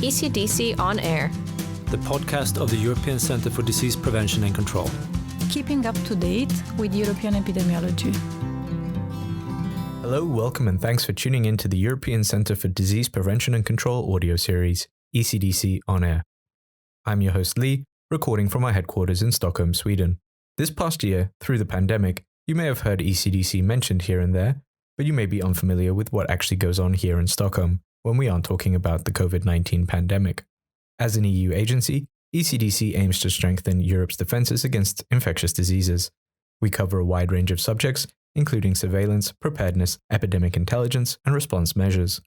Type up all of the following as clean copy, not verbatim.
ECDC On Air, the podcast of the European Centre for Disease Prevention and Control. Keeping up to date with European epidemiology. Hello, welcome, and thanks for tuning in to the European Centre for Disease Prevention and Control audio series, ECDC On Air. I'm your host Lee, recording from our headquarters in Stockholm, Sweden. This past year, through the pandemic, you may have heard ECDC mentioned here and there, but you may be unfamiliar with what actually goes on here in Stockholm when we aren't talking about the COVID-19 pandemic. As an EU agency, ECDC aims to strengthen Europe's defences against infectious diseases. We cover a wide range of subjects, including surveillance, preparedness, epidemic intelligence, and response measures.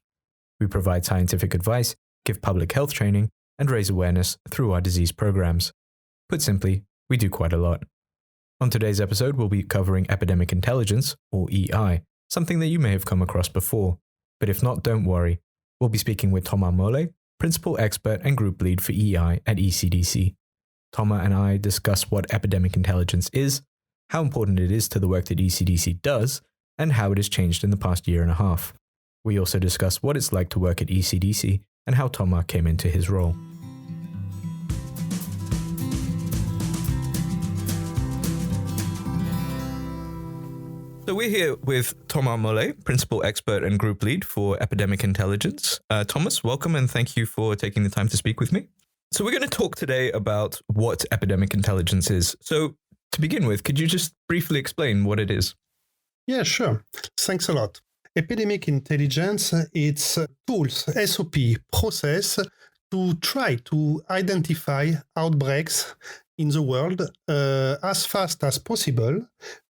We provide scientific advice, give public health training, and raise awareness through our disease programs. Put simply, we do quite a lot. On today's episode, we'll be covering epidemic intelligence, or EI, something that you may have come across before. But if not, don't worry. We'll be speaking with Thomas Mollet, Principal Expert and Group Lead for EI at ECDC. Thomas and I discuss what epidemic intelligence is, how important it is to the work that ECDC does, and how it has changed in the past year and a half. We also discuss what it's like to work at ECDC and how Thomas came into his role. So we're here with Thomas Mollet, Principal Expert and Group Lead for Epidemic Intelligence. Thomas, welcome and thank you for taking the time to speak with me. So we're going to talk today about what epidemic intelligence is. So to begin with, could you just briefly explain what it is? Yeah, sure. Thanks a lot. Epidemic intelligence, it's tools, SOP, process to try to identify outbreaks in the world as fast as possible,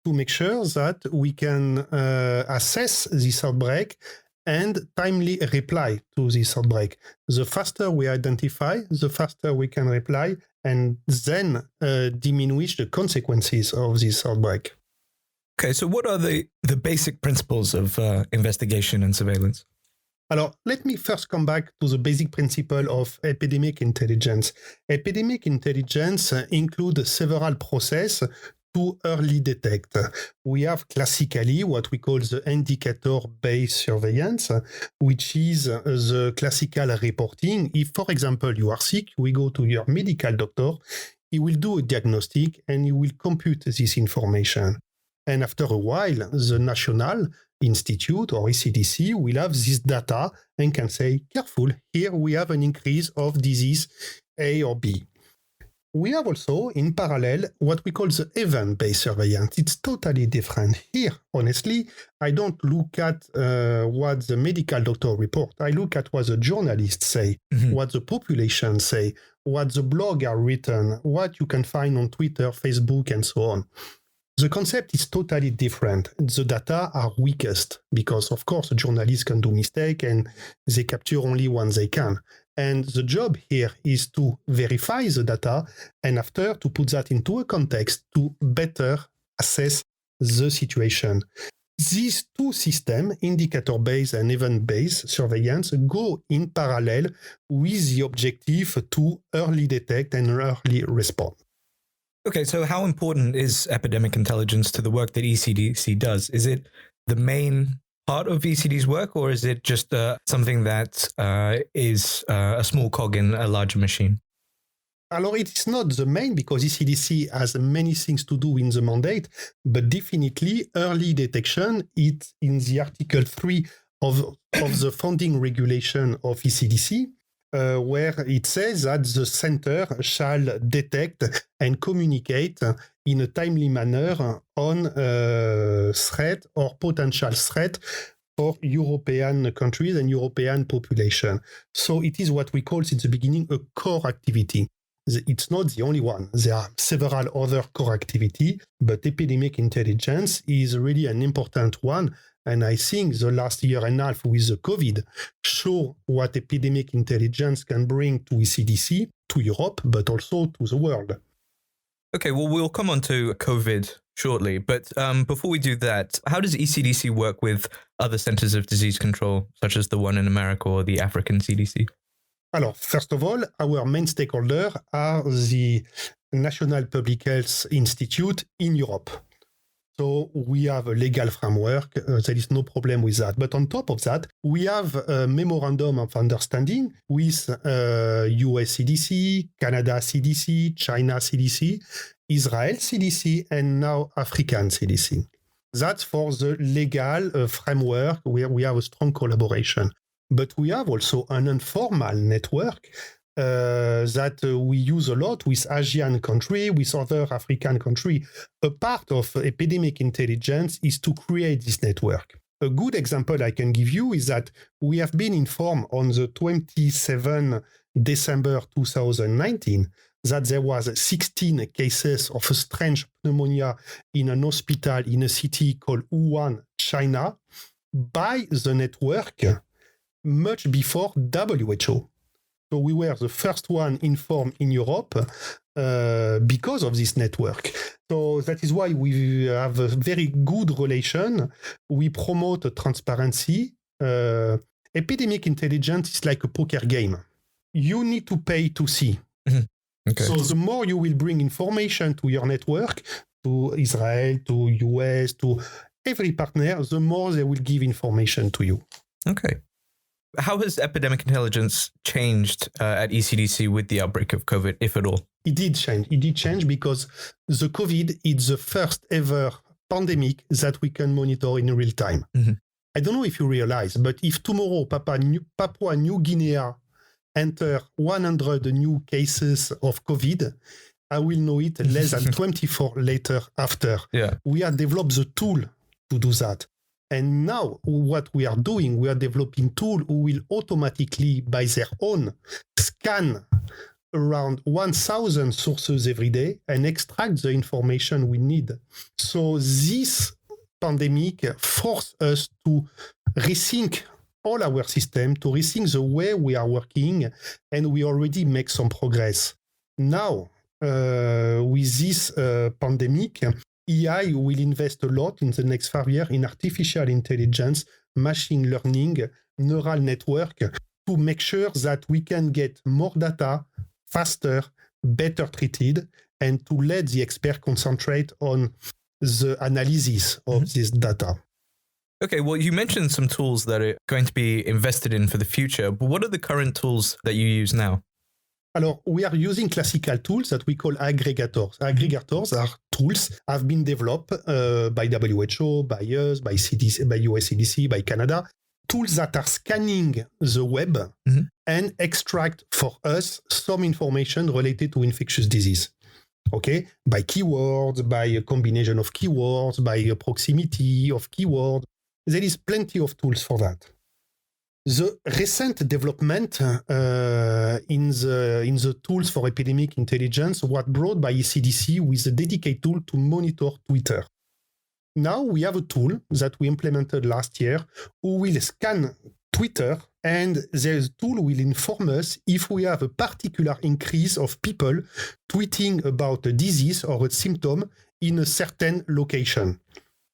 to make sure that we can assess this outbreak and timely reply to this outbreak. The faster we identify, the faster we can reply and then diminish the consequences of this outbreak. Okay, so what are the basic principles of investigation and surveillance? Alors, let me first come back to the basic principle of epidemic intelligence. Epidemic intelligence includes several processes to early detect. We have classically what we call the indicator-based surveillance, which is the classical reporting. If, for example, you are sick, we go to your medical doctor, he will do a diagnostic and he will compute this information. And after a while, the National Institute or ECDC will have this data and can say, careful, here we have an increase of disease A or B. We have also, in parallel, what we call the event-based surveillance. It's totally different. Here, honestly, I don't look at what the medical doctor report. I look at what the journalists say, what the population say, what the blog are written, what you can find on Twitter, Facebook, and so on. The concept is totally different. The data are weakest because, of course, the journalists can do mistake and they capture only what they can. And the job here is to verify the data and after to put that into a context to better assess the situation. These two systems, indicator-based and event-based surveillance, go in parallel with the objective to early detect and early respond. Okay, so how important is epidemic intelligence to the work that ECDC does? Is it the main part of ECD's work, or is it just something that is a small cog in a larger machine? Alors, it is not the main because ECDC has many things to do in the mandate, but definitely early detection is in the Article 3 of the founding regulation of ECDC, where it says that the center shall detect and communicate in a timely manner on threat or potential threat for European countries and European population. So it is what we call since the beginning a core activity. It's not the only one. There are several other core activity, but epidemic intelligence is really an important one. And I think the last year and a half with the COVID show what epidemic intelligence can bring to ECDC, to Europe, but also to the world. Okay, well, we'll come on to COVID shortly, but before we do that, how does ECDC work with other centers of disease control, such as the one in America or the African CDC? Alors, first of all, our main stakeholders are the National Public Health Institute in Europe. So we have a legal framework. There is no problem with that. But on top of that, we have a memorandum of understanding with US CDC, Canada CDC, China CDC, Israel CDC, and now African CDC. That's for the legal framework where we have a strong collaboration. But we have also an informal network that we use a lot with Asian country, with other African country. A part of epidemic intelligence is to create this network. A good example I can give you is that we have been informed on the 27 December 2019 that there was 16 cases of a strange pneumonia in an hospital in a city called Wuhan, China, by the network much before WHO. So we were the first one informed in Europe because of this network. So that is why we have a very good relation. We promote transparency. Epidemic intelligence is like a poker game. You need to pay to see. Okay. So the more you will bring information to your network, to Israel, to US, to every partner, the more they will give information to you. Okay. How has epidemic intelligence changed at ECDC with the outbreak of COVID, if at all? It did change. It did change because the COVID is the first ever pandemic that we can monitor in real time. Mm-hmm. I don't know if you realize, but if tomorrow Papua New Guinea enter 100 new cases of COVID, I will know it less than 24 later after. Yeah. We have developed the tool to do that. And now what we are doing, we are developing tools who will automatically, by their own, scan around 1,000 sources every day and extract the information we need. So this pandemic forced us to rethink all our system, to rethink the way we are working, and we already make some progress. Now, with this pandemic, AI will invest a lot in the next 5 years in artificial intelligence, machine learning, neural network to make sure that we can get more data faster, better treated, and to let the expert concentrate on the analysis of this data. Okay, well, you mentioned some tools that are going to be invested in for the future, but what are the current tools that you use now? Alors, we are using classical tools that we call aggregators. Aggregators are tools have been developed by WHO, by us, by CDC, by US CDC, by Canada. Tools that are scanning the web and extract for us some information related to infectious disease. Okay, by keywords, by a combination of keywords, by a proximity of keywords. There is plenty of tools for that. The recent development in the tools for epidemic intelligence was brought by ECDC with a dedicated tool to monitor Twitter. Now we have a tool that we implemented last year who will scan Twitter, and the tool will inform us if we have a particular increase of people tweeting about a disease or a symptom in a certain location.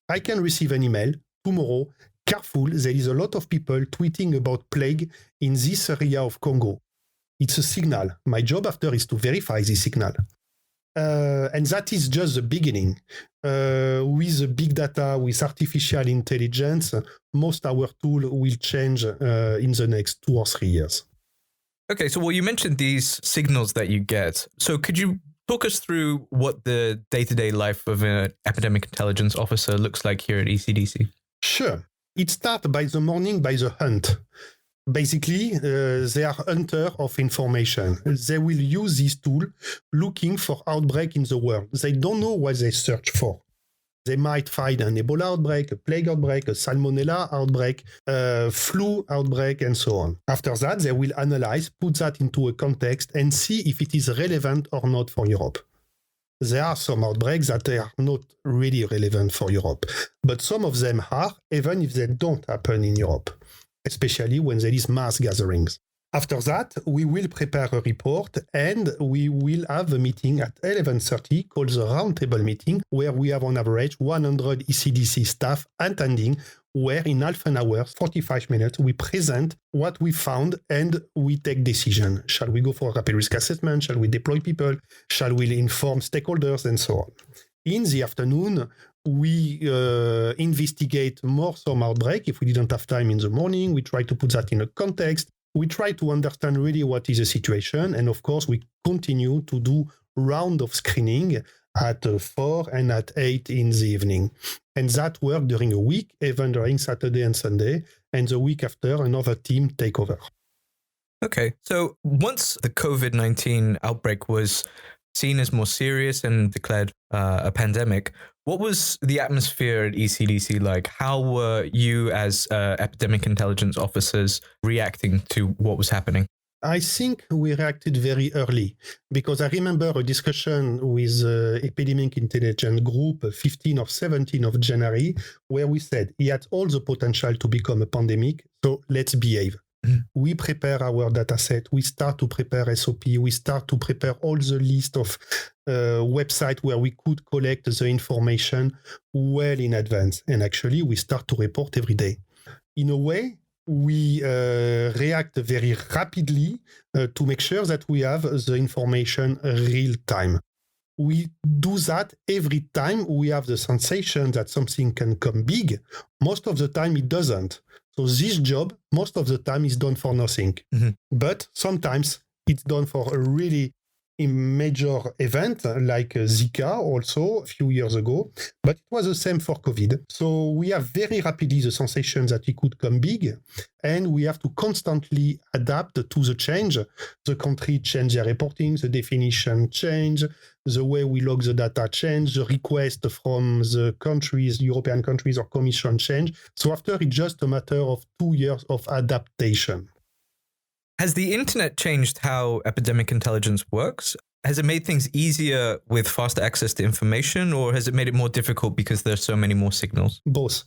I can receive an email tomorrow. Careful, there is a lot of people tweeting about plague in this area of Congo. It's a signal. My job after is to verify this signal. And that is just the beginning. With the big data, with artificial intelligence, most our tool will change in the next 2 or 3 years. Okay, so well, you mentioned these signals that you get. So could you talk us through what the day-to-day life of an epidemic intelligence officer looks like here at ECDC? Sure. It starts by the morning by the hunt. Basically, they are hunters of information. They will use this tool looking for outbreak in the world. They don't know what they search for. They might find an Ebola outbreak, a plague outbreak, a Salmonella outbreak, a flu outbreak, and so on. After that, they will analyze, put that into a context, and see if it is relevant or not for Europe. There are some outbreaks that are not really relevant for Europe, but some of them are, even if they don't happen in Europe, especially when there is mass gatherings. After that, we will prepare a report and we will have a meeting at 11:30 called the roundtable meeting, where we have on average 100 ECDC staff attending, where in half an hour, 45 minutes, we present what we found and we take decision. Shall we go for a rapid risk assessment? Shall we deploy people? Shall we inform stakeholders? And so on. In the afternoon, we investigate more some outbreak. If we didn't have time in the morning, we try to put that in a context. We try to understand really what is the situation. And of course, we continue to do round of screening at 4 and at 8 in the evening. And that worked during a week, even during Saturday and Sunday. And the week after, another team take over. Okay, so once the COVID-19 outbreak was seen as more serious and declared a pandemic, what was the atmosphere at ECDC like? How were you as epidemic intelligence officers reacting to what was happening? I think we reacted very early because I remember a discussion with Epidemic Intelligence Group 15 or 17 of January where we said it had all the potential to become a pandemic, so let's behave. We prepare our data set. We start to prepare SOP. We start to prepare all the list of websites where we could collect the information well in advance. And actually, we start to report every day. In a way, we react very rapidly to make sure that we have the information real time. We do that every time we have the sensation that something can come big. Most of the time, it doesn't. So this job, most of the time, is done for nothing. Mm-hmm. But sometimes it's done for a really major event like Zika also a few years ago. But it was the same for COVID. So we have very rapidly the sensation that it could come big. And we have to constantly adapt to the change. The country change their reporting, the definition change, the way we log the data change, the request from the countries, European countries or Commission change. So after, it's just a matter of 2 years of adaptation. Has the internet changed how epidemic intelligence works? Has it made things easier with faster access to information, or has it made it more difficult because there's so many more signals? Both.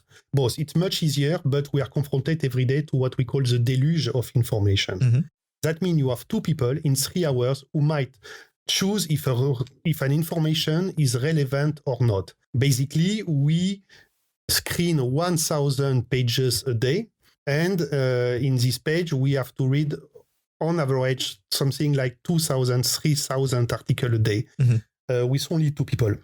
It's much easier, but we are confronted every day to what we call the deluge of information. Mm-hmm. That means you have two people in 3 hours who might choose if an information is relevant or not. Basically, we screen 1,000 pages a day, and in this page, we have to read on average something like 2,000, 3,000 articles a day with only two people.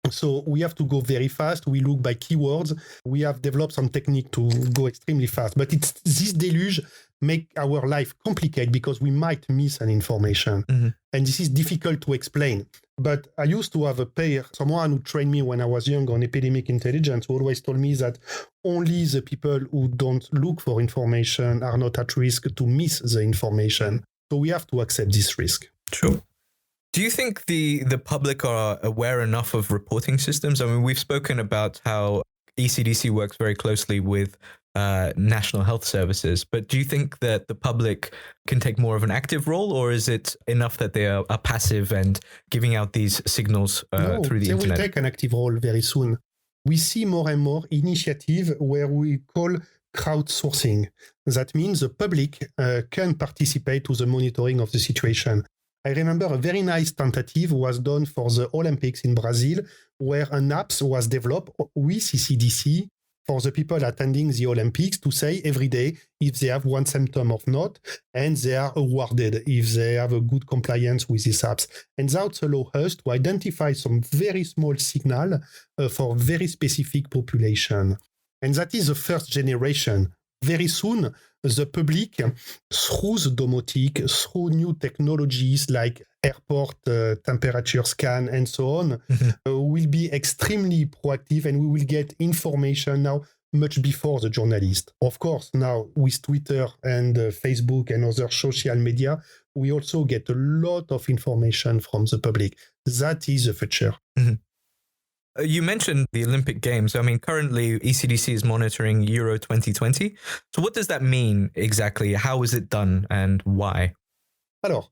So we have to go very fast. We look by keywords. We have developed some technique to go extremely fast. But it's this deluge make our life complicated because we might miss an information. Mm-hmm. And this is difficult to explain. But I used to have someone who trained me when I was young on epidemic intelligence, who always told me that only the people who don't look for information are not at risk to miss the information. So we have to accept this risk. Sure. Do you think the public are aware enough of reporting systems? I mean, we've spoken about how ECDC works very closely with national health services, but do you think that the public can take more of an active role, or is it enough that they are passive and giving out these signals through the internet? They will take an active role very soon. We see more and more initiative where we call crowdsourcing. That means the public can participate to the monitoring of the situation. I remember a very nice tentative was done for the Olympics in Brazil, where an app was developed with ECDC for the people attending the Olympics to say every day if they have one symptom or not, and they are awarded if they have a good compliance with these apps. And that allows us to identify some very small signal for very specific population. And that is the first generation. Very soon, the public, through the domotic, through new technologies like airport temperature scan and so on, will be extremely proactive, and we will get information now much before the journalist. Of course, now with Twitter and Facebook and other social media, we also get a lot of information from the public. That is the future. Mm-hmm. You mentioned the Olympic Games. I mean, currently ECDC is monitoring Euro 2020. So what does that mean exactly? How is it done and why? Alors,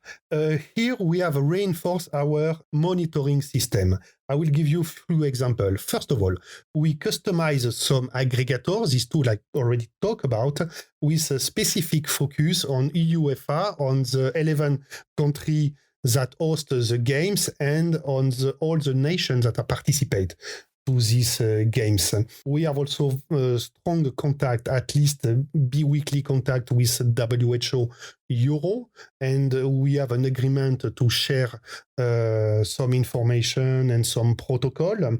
here we have reinforced our monitoring system. I will give you a few examples. First of all, we customize some aggregators, these two like already talked about, with a specific focus on EUFA, on the 11 countries that host the games and on all the nations that participate to these games. We have also strong contact, at least bi-weekly contact with WHO Euro, and we have an agreement to share some information and some protocol.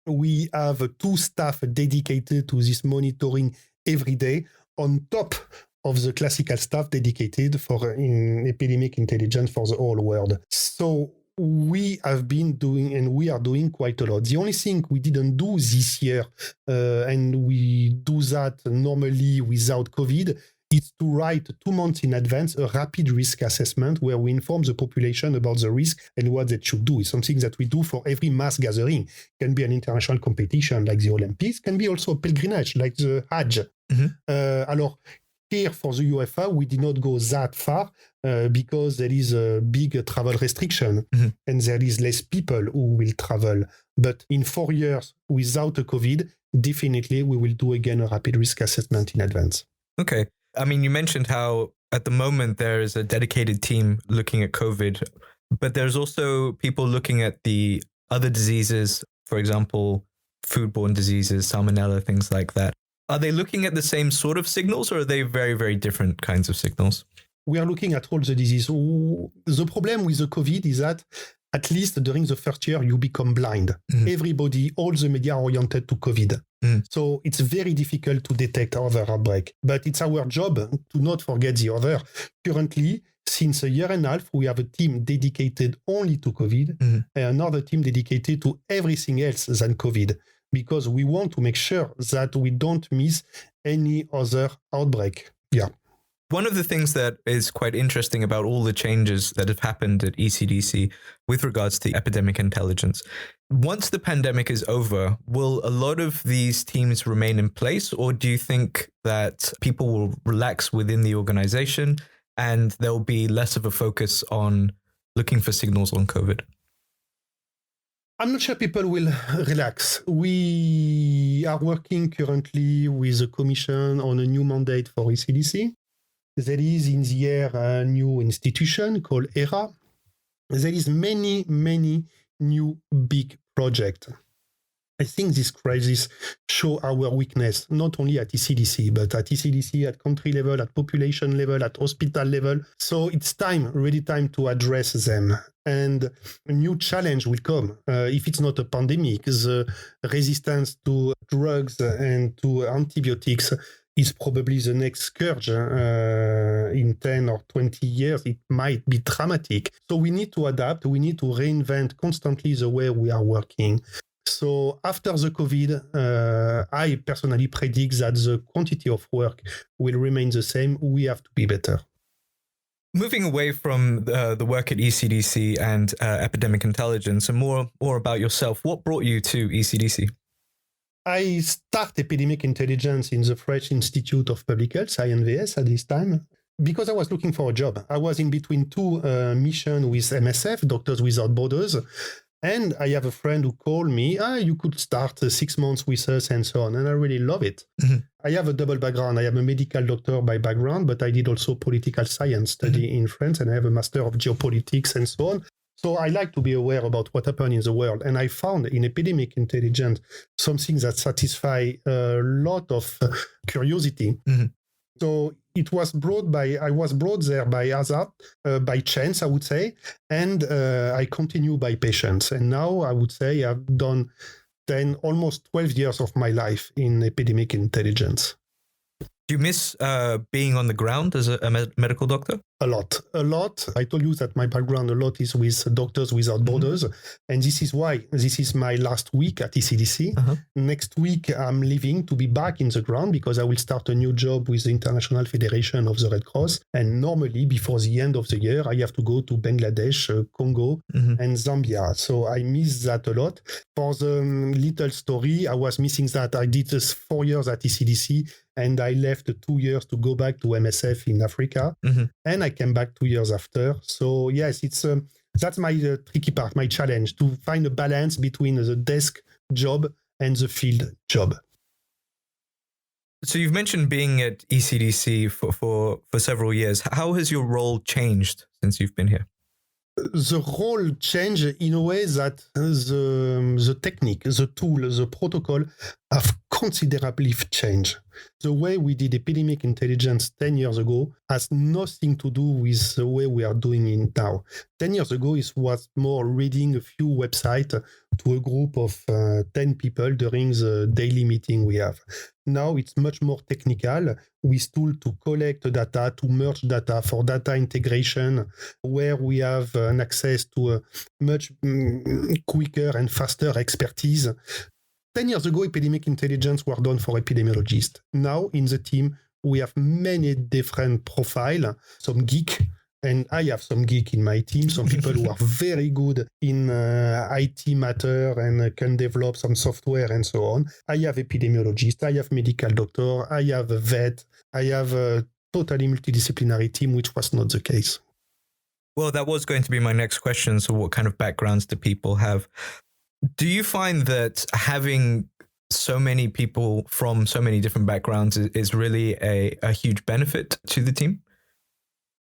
We have 2 staff dedicated to this monitoring every day on top of the classical staff dedicated for epidemic intelligence for the whole world. So we have been doing, and we are doing quite a lot. The only thing we didn't do this year, and we do that normally without COVID, is to write 2 months in advance a rapid risk assessment where we inform the population about the risk and what they should do. It's something that we do for every mass gathering. It can be an international competition like the Olympics, can be also a pilgrimage like the Hajj. Alors, here for the UEFA, we did not go that far because there is a big travel restriction and there is less people who will travel. But in 4 years without a COVID, definitely we will do again a rapid risk assessment in advance. Okay. I mean, you mentioned how at the moment there is a dedicated team looking at COVID, but there's also people looking at the other diseases, for example, foodborne diseases, salmonella, things like that. Are they looking at the same sort of signals or are they very, very different kinds of signals? We are looking at all the diseases. The problem with the COVID is that at least during the first year, you become blind. Everybody, all the media are oriented to COVID. So it's very difficult to detect other outbreak. But it's our job to not forget the other. Currently, since a year and a half, we have a team dedicated only to COVID and another team dedicated to everything else than COVID, because we want to make sure that we don't miss any other outbreak. Yeah. One of the things that is quite interesting about all the changes that have happened at ECDC with regards to epidemic intelligence, once the pandemic is over, will a lot of these teams remain in place, or do you think that people will relax within the organization and there'll be less of a focus on looking for signals on COVID? I'm not sure people will relax. We are working currently with the Commission on a new mandate for ECDC. There is in the air a new institution called ERA. There is many new big projects. I think this crisis show our weakness, not only at ECDC, but at ECDC, at country level, at population level, at hospital level. So it's really time to address them. And a new challenge will come. If it's not a pandemic, the resistance to drugs and to antibiotics is probably the next scourge in 10 or 20 years. It might be dramatic. So we need to adapt. We need to reinvent constantly the way we are working. So after the COVID, I personally predict that the quantity of work will remain the same. We have to be better. Moving away from the work at ECDC and epidemic intelligence and more about yourself, what brought you to ECDC? I started epidemic intelligence in the French Institute of Public Health, INVS, at this time, because I was looking for a job. I was in between 2 missions with MSF, Doctors Without Borders, and I have a friend who called me, you could start 6 months with us and so on, and I really love it. I have a double background. I am a medical doctor by background, but I did also political science study in France, and I have a master of geopolitics and so on. So I like to be aware about what happened in the world. And I found in epidemic intelligence something that satisfies a lot of curiosity. So I was brought there by hazard, by chance, I would say. And I continue by patience. And now I would say I've done almost 12 years of my life in epidemic intelligence. Do you miss being on the ground as a medical doctor? A lot. I told you that my background a lot is with Doctors Without Borders. And this is why this is my last week at ECDC. Next week, I'm leaving to be back in the ground because I will start a new job with the International Federation of the Red Cross. And normally, before the end of the year, I have to go to Bangladesh, Congo, and Zambia. So I miss that a lot. For the little story, I was missing that. I did 4 years at ECDC. And I left 2 years to go back to MSF in Africa. And I came back 2 years after. So yes, it's that's my tricky part, my challenge, to find a balance between the desk job and the field job. So you've mentioned being at ECDC for several years. How has your role changed since you've been here? The role changed in a way that the technique, the tool, the protocol have considerably changed. The way we did epidemic intelligence 10 years ago has nothing to do with the way we are doing it now. 10 years ago, it was more reading a few websites to a group of 10 people during the daily meeting we have. Now it's much more technical with tools to collect data, to merge data for data integration, where we have an access to a much quicker and faster expertise. 10 years ago, epidemic intelligence were done for epidemiologists. Now in the team, we have many different profiles, some geek, and I have some geek in my team, some people who are very good in IT matter and can develop some software and so on. I have epidemiologists, I have medical doctor, I have a vet, I have a totally multidisciplinary team, which was not the case. Well, that was going to be my next question. So what kind of backgrounds do people have? Do you find that having so many people from so many different backgrounds is really a huge benefit to the team?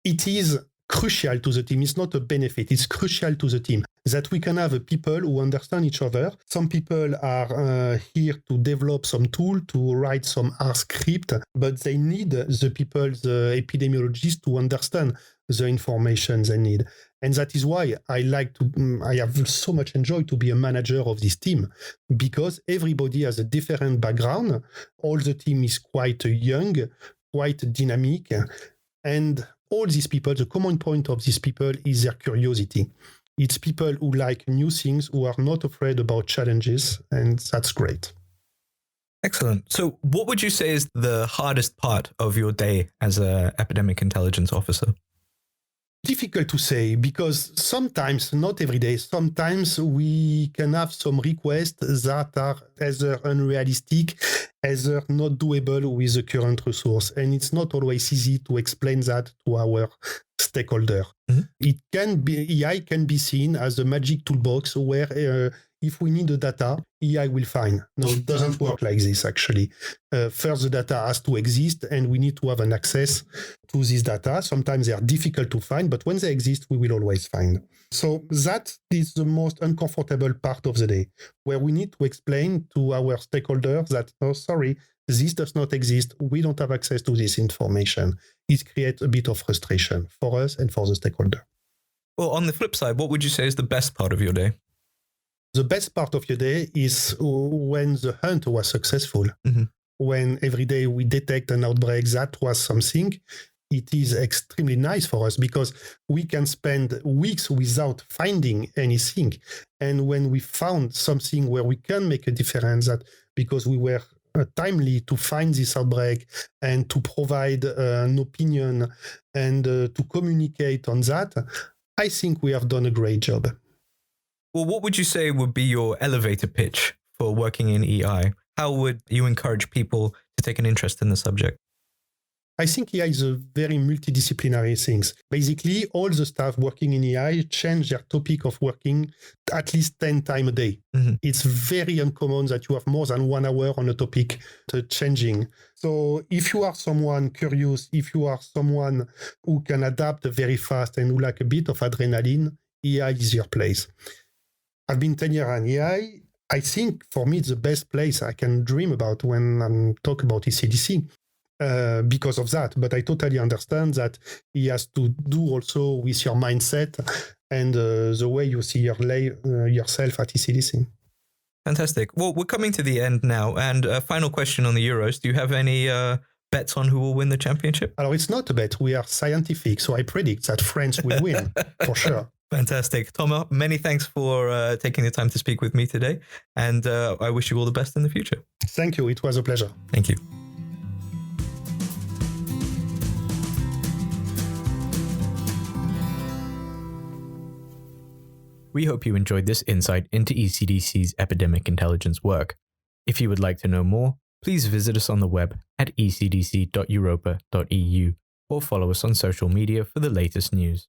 It is crucial to the team. It's not a benefit. It's crucial to the team that we can have people who understand each other. Some people are here to develop some tool, to write some R script, but they need the people, the epidemiologists, to understand the information they need. And that is why I have so much enjoyed to be a manager of this team, because everybody has a different background. All the team is quite young, quite dynamic, and all these people, the common point of these people is their curiosity. It's people who like new things, who are not afraid about challenges, and that's great. Excellent. So what would you say is the hardest part of your day as an epidemic intelligence officer? Difficult to say, because sometimes, not every day, sometimes we can have some requests that are either unrealistic, either not doable with the current resource. And it's not always easy to explain that to our stakeholder. Mm-hmm. AI can be seen as a magic toolbox where if we need the data, AI will find. No, it doesn't work like this, actually. First, the data has to exist, and we need to have an access to this data. Sometimes they are difficult to find, but when they exist, we will always find. So that is the most uncomfortable part of the day, where we need to explain to our stakeholders that, oh, sorry, this does not exist. We don't have access to this information. It creates a bit of frustration for us and for the stakeholder. Well, on the flip side, what would you say is the best part of your day? The best part of your day is when the hunt was successful. Mm-hmm. When every day we detect an outbreak, that was something. It is extremely nice for us because we can spend weeks without finding anything. And when we found something where we can make a difference, that because we were timely to find this outbreak and to provide an opinion and to communicate on that, I think we have done a great job. Well, what would you say would be your elevator pitch for working in EI? How would you encourage people to take an interest in the subject? I think EI is a very multidisciplinary thing. Basically, all the staff working in EI change their topic of working at least 10 times a day. Mm-hmm. It's very uncommon that you have more than 1 hour on a topic changing. So if you are someone curious, if you are someone who can adapt very fast and who like a bit of adrenaline, EI is your place. I've been 10 years in EI. I think for me, it's the best place I can dream about when I talk about ECDC because of that. But I totally understand that it has to do also with your mindset and the way you see yourself at ECDC. Fantastic. Well, we're coming to the end now. And a final question on the Euros. Do you have any bets on who will win the championship? Alors, it's not a bet. We are scientific. So I predict that France will win for sure. Fantastic. Thomas, many thanks for taking the time to speak with me today. And I wish you all the best in the future. Thank you. It was a pleasure. Thank you. We hope you enjoyed this insight into ECDC's epidemic intelligence work. If you would like to know more, please visit us on the web at ecdc.europa.eu or follow us on social media for the latest news.